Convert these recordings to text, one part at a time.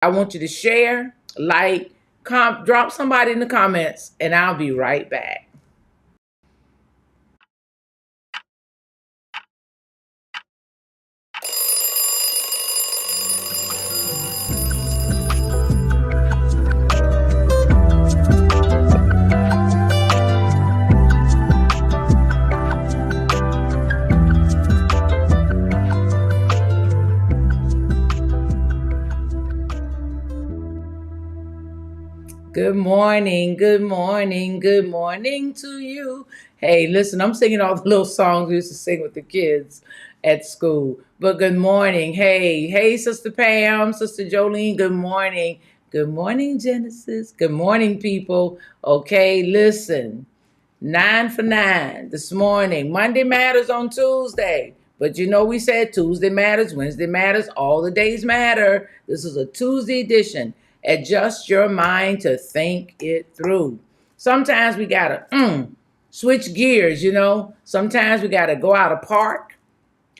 I want you to share, like, drop somebody in the comments, and I'll be right back. Good morning, good morning, good morning to you. Hey, listen, I'm singing all the little songs we used to sing with the kids at school. But good morning. Hey, Sister Pam, Sister Jolene, good morning. Good morning, Genesis. Good morning, people. Okay, listen. 9 for 9 this morning. Monday matters on Tuesday. But you know, we said Tuesday matters, Wednesday matters, all the days matter. This is a Tuesday edition. Adjust your mind to think it through. Sometimes we gotta switch gears, you know. Sometimes we gotta go out of park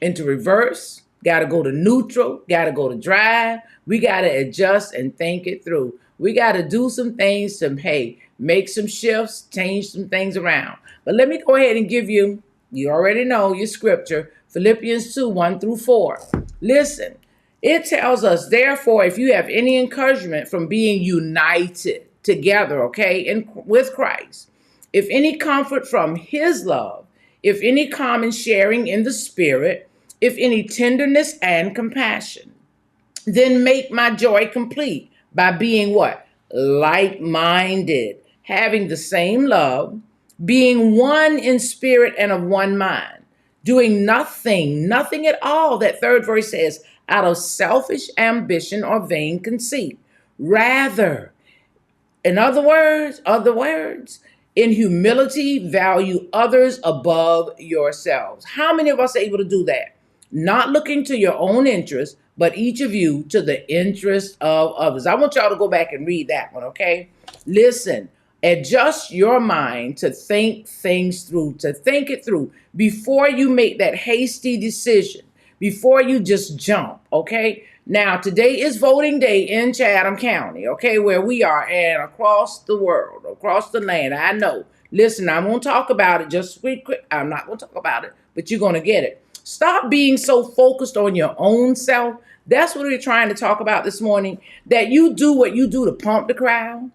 into reverse, gotta go to neutral, gotta go to drive. We gotta adjust and think it through. We gotta do some things to, hey, make some shifts, change some things around. But let me go ahead and give you, you already know your scripture, Philippians 2, 1-4. Listen, it tells us, therefore, if you have any encouragement from being united together, okay, with Christ, if any comfort from his love, if any common sharing in the Spirit, if any tenderness and compassion, then make my joy complete by being what? Like-minded, having the same love, being one in spirit and of one mind, doing nothing at all, that third verse says, out of selfish ambition or vain conceit. Rather, in other words, in humility, value others above yourselves. How many of us are able to do that? Not looking to your own interest, but each of you to the interest of others. I want y'all to go back and read that one, okay? Listen, adjust your mind to think things through, to think it through before you make that hasty decision, before you just jump, okay? Now, today is voting day in Chatham County, okay, where we are, and across the world, across the land. I know. Listen, I won't talk about it just quick. I'm not going to talk about it, but you're going to get it. Stop being so focused on your own self. That's what we're trying to talk about this morning, that you do what you do to pump the crowd,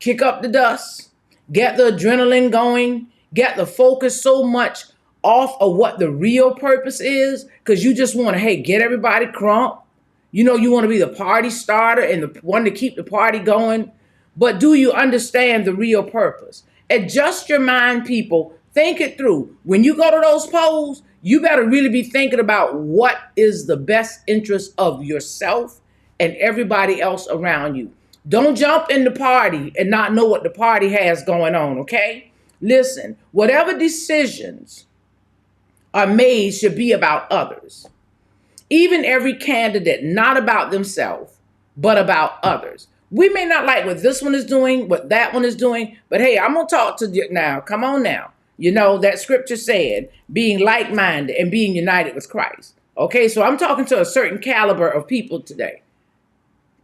kick up the dust, get the adrenaline going, get the focus so much off of what the real purpose is, because you just want to, hey, get everybody crump. You know, you want to be the party starter and the one to keep the party going. But do you understand the real purpose? Adjust your mind, people. Think it through. When you go to those polls, you better really be thinking about what is the best interest of yourself and everybody else around you. Don't jump in the party and not know what the party has going on, okay? Listen, whatever decisions are made should be about others. Even every candidate, not about themselves, but about others. We may not like what this one is doing, what that one is doing, but hey, I'm going to talk to you now. Come on now. You know, that scripture said, being like-minded and being united with Christ. Okay, so I'm talking to a certain caliber of people today.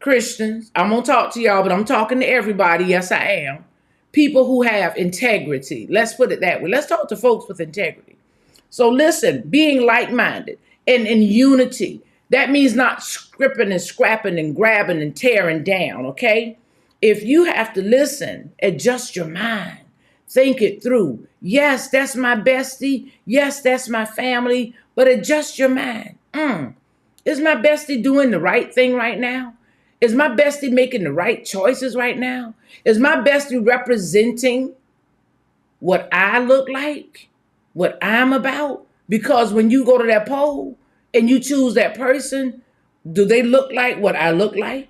Christians, I'm going to talk to y'all, but I'm talking to everybody. Yes, I am. People who have integrity. Let's put it that way. Let's talk to folks with integrity. So listen, being like-minded and in unity, that means not scripping and scrapping and grabbing and tearing down, okay? If you have to listen, adjust your mind. Think it through. Yes, that's my bestie. Yes, that's my family. But adjust your mind. Is my bestie doing the right thing right now? Is my bestie making the right choices right now? Is my bestie representing what I look like? What I'm about? Because when you go to that poll and you choose that person, do they look like what I look like?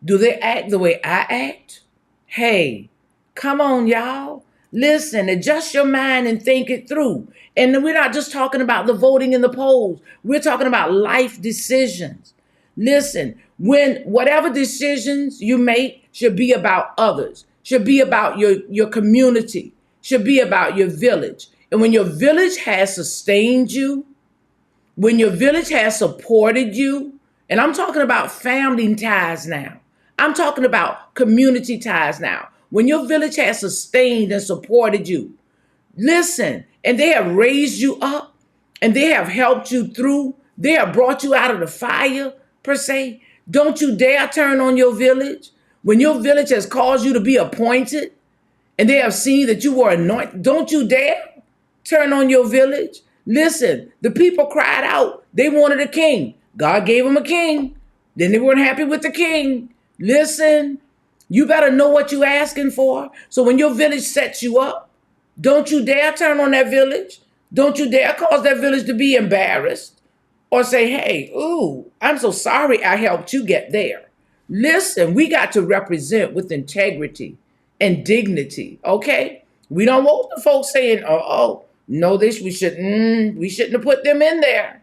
Do they act the way I act? Hey, come on, y'all. Listen, adjust your mind and think it through. And we're not just talking about the voting in the polls. We're talking about life decisions. Listen, when whatever decisions you make should be about others, should be about your community, should be about your village. And when your village has sustained you, when your village has supported you, And I'm talking about family ties now. I'm talking about community ties now. When your village has sustained and supported you, listen, and they have raised you up and they have helped you through, they have brought you out of the fire, per se. Don't you dare turn on your village. When your village has caused you to be appointed and they have seen that you were anointed, don't you dare turn on your village. Listen, the people cried out. They wanted a king. God gave them a king. Then they weren't happy with the king. Listen, you better know what you're asking for. So when your village sets you up, don't you dare turn on that village. Don't you dare cause that village to be embarrassed or say, hey, ooh, I'm so sorry I helped you get there. Listen, we got to represent with integrity and dignity, okay? We don't want the folks saying, oh, no, we shouldn't have put them in there.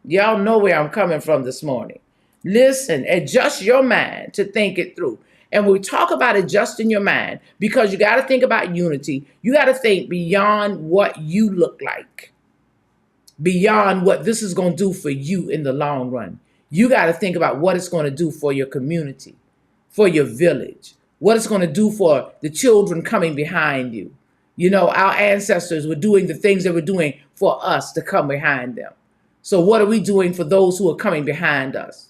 Y'all know where I'm coming from this morning. Listen, adjust your mind to think it through. And we talk about adjusting your mind because you got to think about unity. You got to think beyond what you look like, beyond what this is going to do for you in the long run. You got to think about what it's going to do for your community, for your village, what it's going to do for the children coming behind you. You know, our ancestors were doing the things they were doing for us to come behind them. So what are we doing for those who are coming behind us?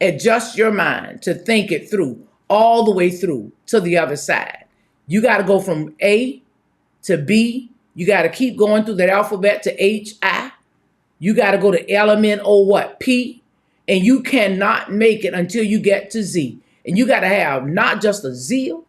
Adjust your mind to think it through, all the way through to the other side. You got to go from A to B. You got to keep going through that alphabet to H, I. You got to go to element or what? P. And you cannot make it until you get to Z. And you got to have not just a zeal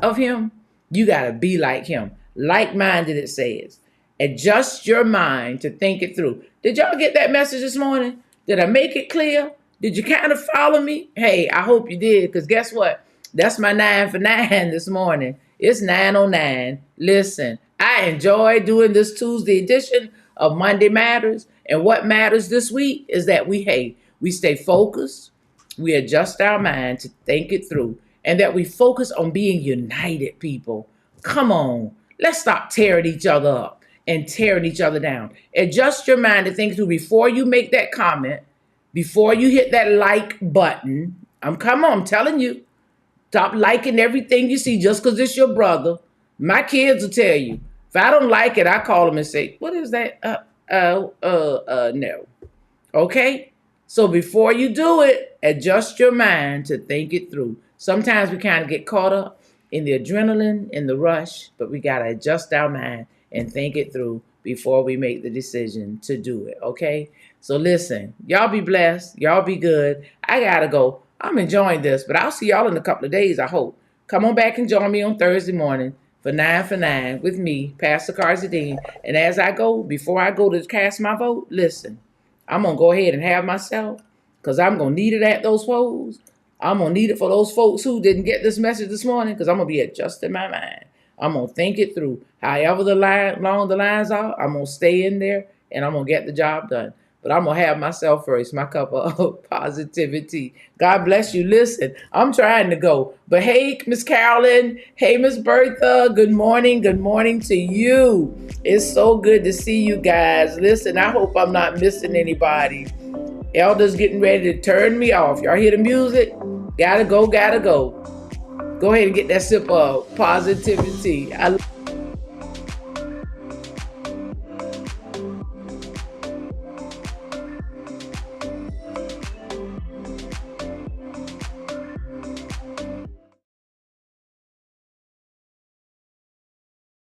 of him, you got to be like him. Like-minded, it says. Adjust your mind to think it through. Did y'all get that message this morning? Did I make it clear? Did you kind of follow me? Hey, I hope you did, because guess what? That's my 9 for 9 this morning. It's 9:09. Listen, I enjoy doing this Tuesday edition of Monday Matters. And what matters this week is that we stay focused, we adjust our mind to think it through, and that we focus on being united, people. Come on, let's stop tearing each other up and tearing each other down. Adjust your mind to think through before you make that comment, before you hit that like button. I'm telling you, stop liking everything you see just because it's your brother. My kids will tell you. If I don't like it, I call them and say, what is that? No. Okay? So before you do it, adjust your mind to think it through. Sometimes we kind of get caught up in the adrenaline, in the rush, but we got to adjust our mind and think it through before we make the decision to do it, okay? So listen, y'all be blessed. Y'all be good. I got to go. I'm enjoying this, but I'll see y'all in a couple of days, I hope. Come on back and join me on Thursday morning for 9 for 9 with me, Pastor Carzadine. And as I go, before I go to cast my vote, listen, I'm going to go ahead and have myself, because I'm going to need it at those polls. I'm going to need it for those folks who didn't get this message this morning, because I'm going to be adjusting my mind. I'm going to think it through. However long the lines are, I'm going to stay in there, and I'm going to get the job done. But I'm going to have myself first, my cup of positivity. God bless you. Listen, I'm trying to go. But hey, Miss Carolyn. Hey, Miss Bertha. Good morning. Good morning to you. It's so good to see you guys. Listen, I hope I'm not missing anybody. Elder's getting ready to turn me off. Y'all hear the music? Gotta go, gotta go. Go ahead and get that sip of positivity.